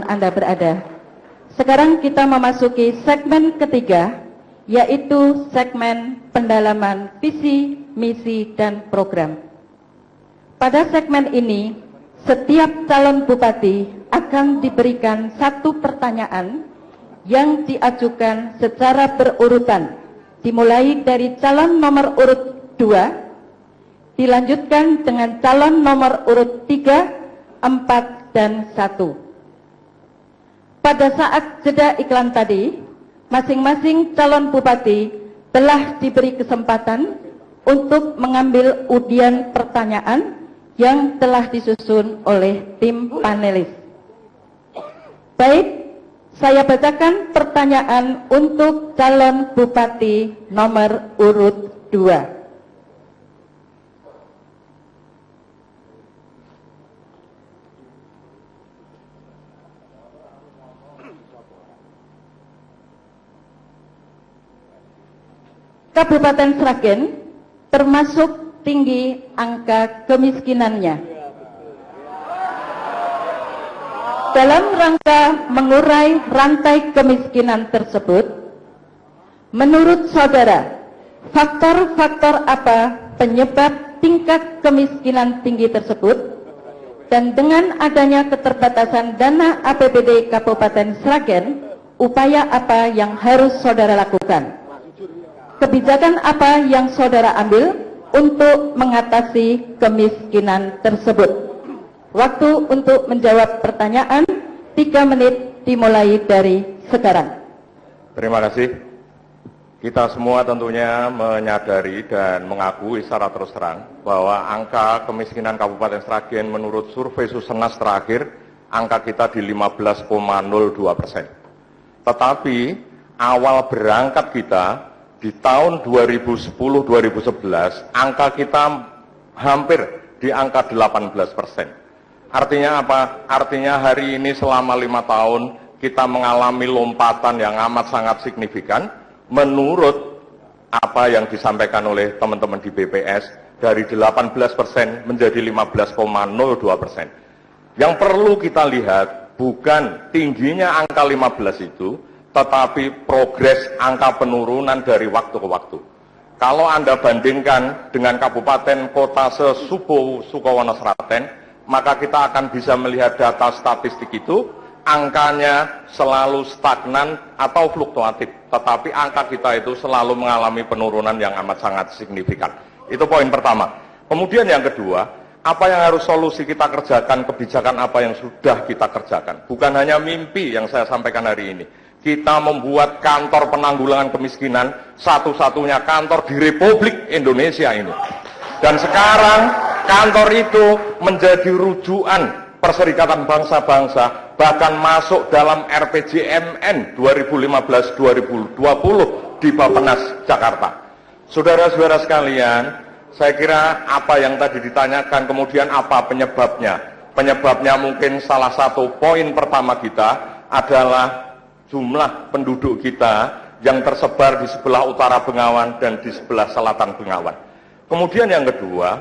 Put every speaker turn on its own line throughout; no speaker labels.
Anda berada. Sekarang kita memasuki segmen ketiga, yaitu segmen pendalaman visi, misi, dan program. Pada segmen ini, setiap calon bupati akan diberikan satu pertanyaan yang diajukan secara berurutan, dimulai dari calon nomor urut 2, dilanjutkan dengan calon nomor urut 3, 4, dan 1. Pada saat jeda iklan tadi, masing-masing calon bupati telah diberi kesempatan untuk mengambil undian pertanyaan yang telah disusun oleh tim panelis. Baik, saya bacakan pertanyaan untuk calon bupati nomor urut 2. Kabupaten Sragen termasuk tinggi angka kemiskinannya. Dalam rangka mengurai rantai kemiskinan tersebut, menurut saudara, faktor-faktor apa penyebab tingkat kemiskinan tinggi tersebut? Dan dengan adanya keterbatasan dana APBD Kabupaten Sragen, upaya apa yang harus saudara lakukan? Kebijakan apa yang saudara ambil untuk mengatasi kemiskinan tersebut? Waktu untuk menjawab pertanyaan 3 menit dimulai dari sekarang.
Terima kasih. Kita semua tentunya menyadari dan mengakui secara terus terang bahwa angka kemiskinan Kabupaten Sragen menurut survei Susenas terakhir, angka kita di 15,02%. Tetapi awal berangkat kita di tahun 2010-2011, angka kita hampir di angka 18%. Artinya apa? Artinya hari ini selama 5 tahun kita mengalami lompatan yang amat sangat signifikan menurut apa yang disampaikan oleh teman-teman di BPS, dari 18% menjadi 15,02%. Yang perlu kita lihat bukan tingginya angka 15 itu, tetapi progres angka penurunan dari waktu ke waktu. Kalau Anda bandingkan dengan kabupaten kota Sukowono Sragen, maka kita akan bisa melihat data statistik itu, angkanya selalu stagnan atau fluktuatif, tetapi angka kita itu selalu mengalami penurunan yang amat sangat signifikan. Itu poin pertama. Kemudian yang kedua, apa yang harus solusi kita kerjakan, kebijakan apa yang sudah kita kerjakan. Bukan hanya mimpi yang saya sampaikan hari ini. Kita membuat kantor penanggulangan kemiskinan, satu-satunya kantor di Republik Indonesia ini. Dan sekarang kantor itu menjadi rujukan Perserikatan Bangsa-Bangsa, bahkan masuk dalam RPJMN 2015-2020 di Bappenas, Jakarta. Saudara-saudara sekalian, saya kira apa yang tadi ditanyakan, kemudian apa penyebabnya? Penyebabnya mungkin salah satu poin pertama kita adalah jumlah penduduk kita yang tersebar di sebelah utara Bengawan dan di sebelah selatan Bengawan. Kemudian yang kedua,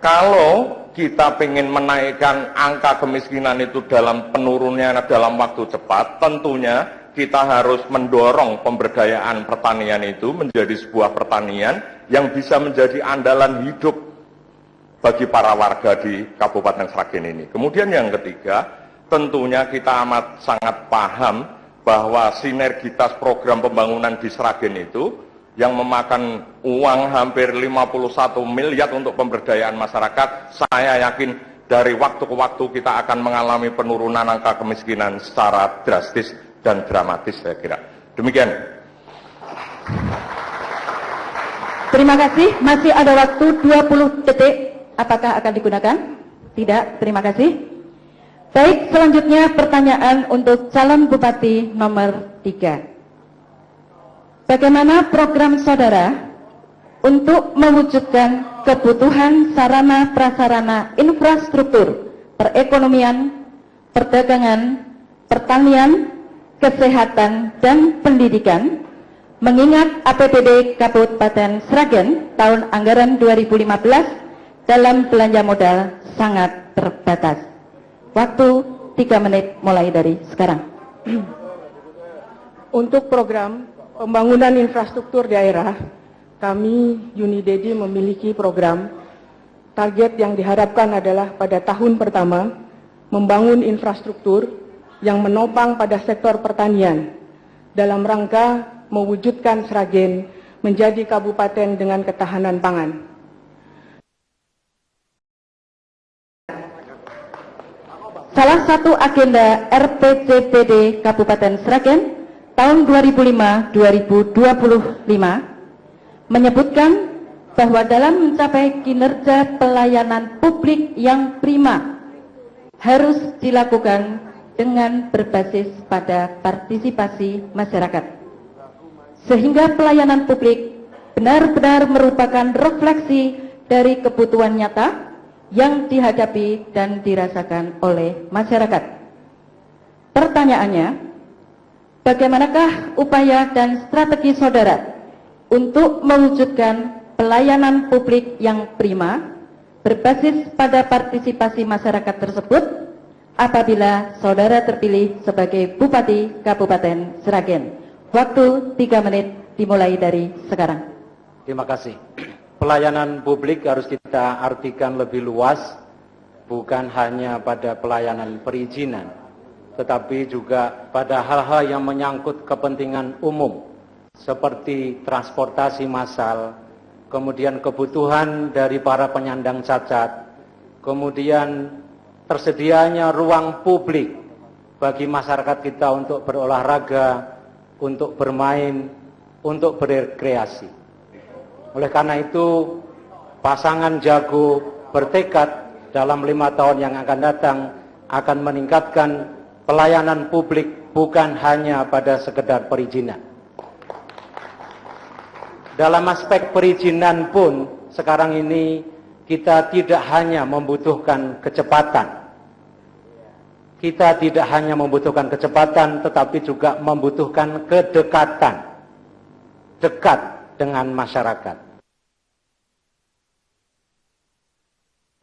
kalau kita ingin menaikkan angka kemiskinan itu dalam penurunannya dalam waktu cepat, tentunya kita harus mendorong pemberdayaan pertanian itu menjadi sebuah pertanian yang bisa menjadi andalan hidup bagi para warga di Kabupaten Sragen ini. Kemudian yang ketiga, tentunya kita amat sangat paham bahwa sinergitas program pembangunan di Sragen itu yang memakan uang hampir 51 miliar untuk pemberdayaan masyarakat, saya yakin dari waktu ke waktu kita akan mengalami penurunan angka kemiskinan secara drastis dan dramatis, saya kira. Demikian.
Terima kasih. Masih ada waktu 20 detik. Apakah akan digunakan? Tidak. Terima kasih. Baik, selanjutnya pertanyaan untuk calon bupati nomor 3. Bagaimana program saudara untuk mewujudkan kebutuhan sarana prasarana infrastruktur, perekonomian, perdagangan, pertanian, kesehatan, dan pendidikan, mengingat APBD Kabupaten Sragen tahun anggaran 2015 dalam belanja modal sangat terbatas. Waktu 3 menit mulai dari sekarang.
Untuk program pembangunan infrastruktur daerah, kami Unidedi memiliki program target yang diharapkan adalah pada tahun pertama membangun infrastruktur yang menopang pada sektor pertanian dalam rangka mewujudkan Sragen menjadi kabupaten dengan ketahanan pangan.
Salah satu agenda RPJPD Kabupaten Sragen tahun 2005-2025 menyebutkan bahwa dalam mencapai kinerja pelayanan publik yang prima harus dilakukan dengan berbasis pada partisipasi masyarakat, sehingga pelayanan publik benar-benar merupakan refleksi dari kebutuhan nyata yang dihadapi dan dirasakan oleh masyarakat. Pertanyaannya, bagaimanakah upaya dan strategi saudara untuk mewujudkan pelayanan publik yang prima berbasis pada partisipasi masyarakat tersebut apabila saudara terpilih sebagai Bupati Kabupaten Sragen? Waktu 3 menit dimulai dari sekarang.
Terima kasih. Pelayanan publik harus kita artikan lebih luas, bukan hanya pada pelayanan perizinan, tetapi juga pada hal-hal yang menyangkut kepentingan umum, seperti transportasi massal, kemudian kebutuhan dari para penyandang cacat, kemudian tersedianya ruang publik bagi masyarakat kita untuk berolahraga, untuk bermain, untuk berrekreasi. Oleh karena itu, pasangan Jago bertekad dalam 5 tahun yang akan datang akan meningkatkan pelayanan publik bukan hanya pada sekedar perizinan. Dalam aspek perizinan pun sekarang ini kita tidak hanya membutuhkan kecepatan. Kita tidak hanya membutuhkan kecepatan tetapi juga membutuhkan kedekatan. Dekat dengan masyarakat.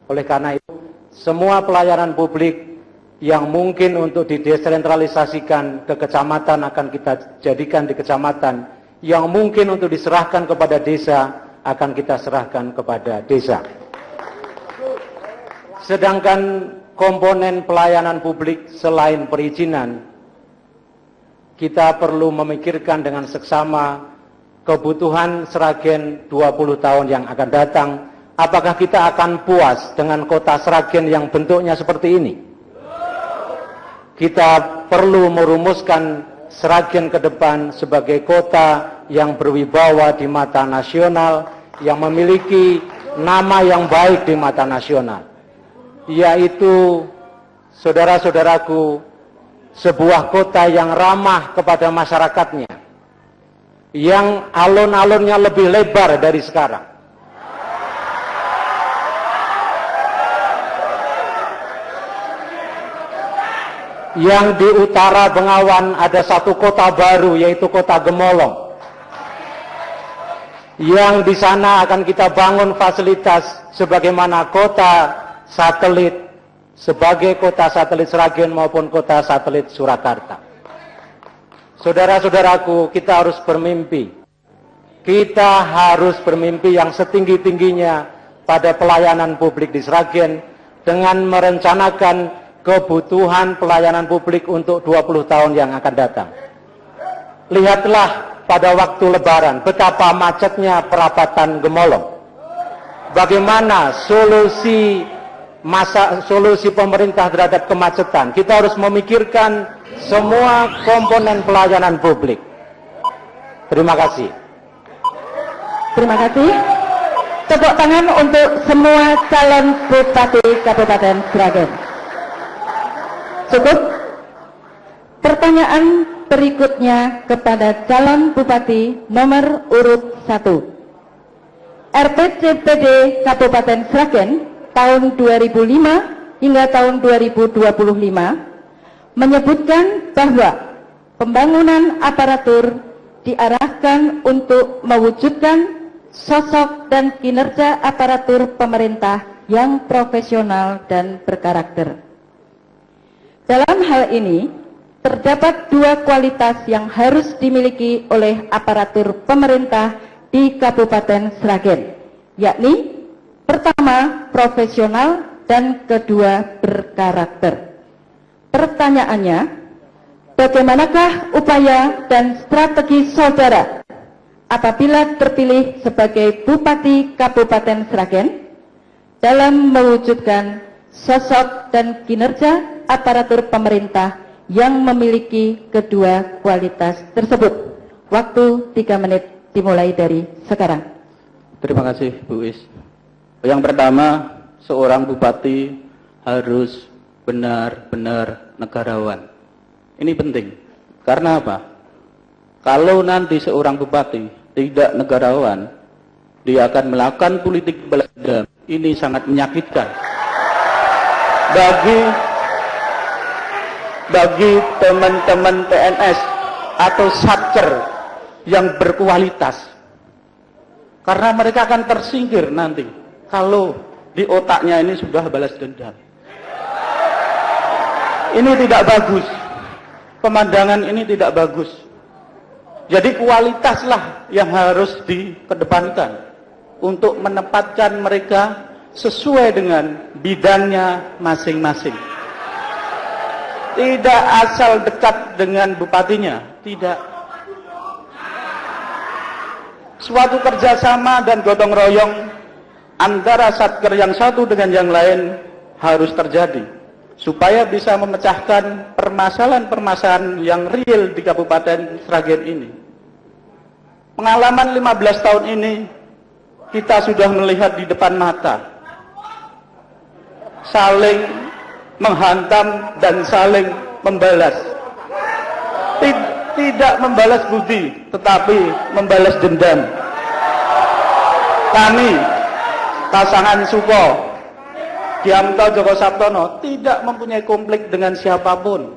Oleh karena itu, semua pelayanan publik yang mungkin untuk didesentralisasikan ke kecamatan akan kita jadikan di kecamatan, yang mungkin untuk diserahkan kepada desa akan kita serahkan kepada desa. Sedangkan komponen pelayanan publik selain perizinan, kita perlu memikirkan dengan seksama kebutuhan Sragen 20 tahun yang akan datang. Apakah kita akan puas dengan kota Sragen yang bentuknya seperti ini? Kita perlu merumuskan Sragen ke depan sebagai kota yang berwibawa di mata nasional, yang memiliki nama yang baik di mata nasional, yaitu, saudara-saudaraku, sebuah kota yang ramah kepada masyarakatnya, yang alun-alunnya lebih lebar dari sekarang, yang di utara Bengawan ada satu kota baru, yaitu kota Gemolong, yang di sana akan kita bangun fasilitas sebagaimana kota satelit, sebagai kota satelit Sragen maupun kota satelit Surakarta. Saudara-saudaraku, kita harus bermimpi. Kita harus bermimpi yang setinggi-tingginya pada pelayanan publik di Sragen dengan merencanakan kebutuhan pelayanan publik untuk 20 tahun yang akan datang. Lihatlah pada waktu Lebaran betapa macetnya perapatan Gemolong. Bagaimana solusi pemerintah terhadap kemacetan? Kita harus memikirkan semua komponen pelayanan publik. Terima kasih.
Terima kasih. Tepuk tangan untuk semua calon Bupati Kabupaten Sragen. Cukup. Pertanyaan berikutnya kepada calon Bupati nomor urut 1. RPJPD Kabupaten Sragen tahun 2005 hingga tahun 2025 menyebutkan bahwa pembangunan aparatur diarahkan untuk mewujudkan sosok dan kinerja aparatur pemerintah yang profesional dan berkarakter. Dalam hal ini, terdapat dua kualitas yang harus dimiliki oleh aparatur pemerintah di Kabupaten Sragen, yakni pertama, profesional, dan kedua, berkarakter. Pertanyaannya, bagaimanakah upaya dan strategi saudara apabila terpilih sebagai Bupati Kabupaten Sragen dalam mewujudkan sosok dan kinerja aparatur pemerintah yang memiliki kedua kualitas tersebut? Waktu 3 menit dimulai dari sekarang.
Terima kasih Bu Is. Yang pertama, seorang bupati harus benar-benar negarawan. Ini penting. Karena apa? Kalau nanti seorang bupati tidak negarawan, dia akan melakukan politik balas dendam. Ini sangat menyakitkan bagi teman-teman PNS atau satker yang berkualitas. Karena mereka akan tersingkir nanti kalau di otaknya ini sudah balas dendam. Ini tidak bagus. Pemandangan ini tidak bagus. Jadi kualitaslah yang harus dikedepankan untuk menempatkan mereka sesuai dengan bidangnya masing-masing. Tidak asal dekat dengan bupatinya, tidak. Suatu kerjasama dan gotong royong antara satker yang satu dengan yang lain harus terjadi supaya bisa memecahkan permasalahan-permasalahan yang real di Kabupaten Sragen ini. Pengalaman 15 tahun ini kita sudah melihat di depan mata, saling menghantam dan saling membalas. Tidak membalas budi, tetapi membalas dendam. Kami pasangan Suko, Diamto Joko Sabtono tidak mempunyai konflik dengan siapapun.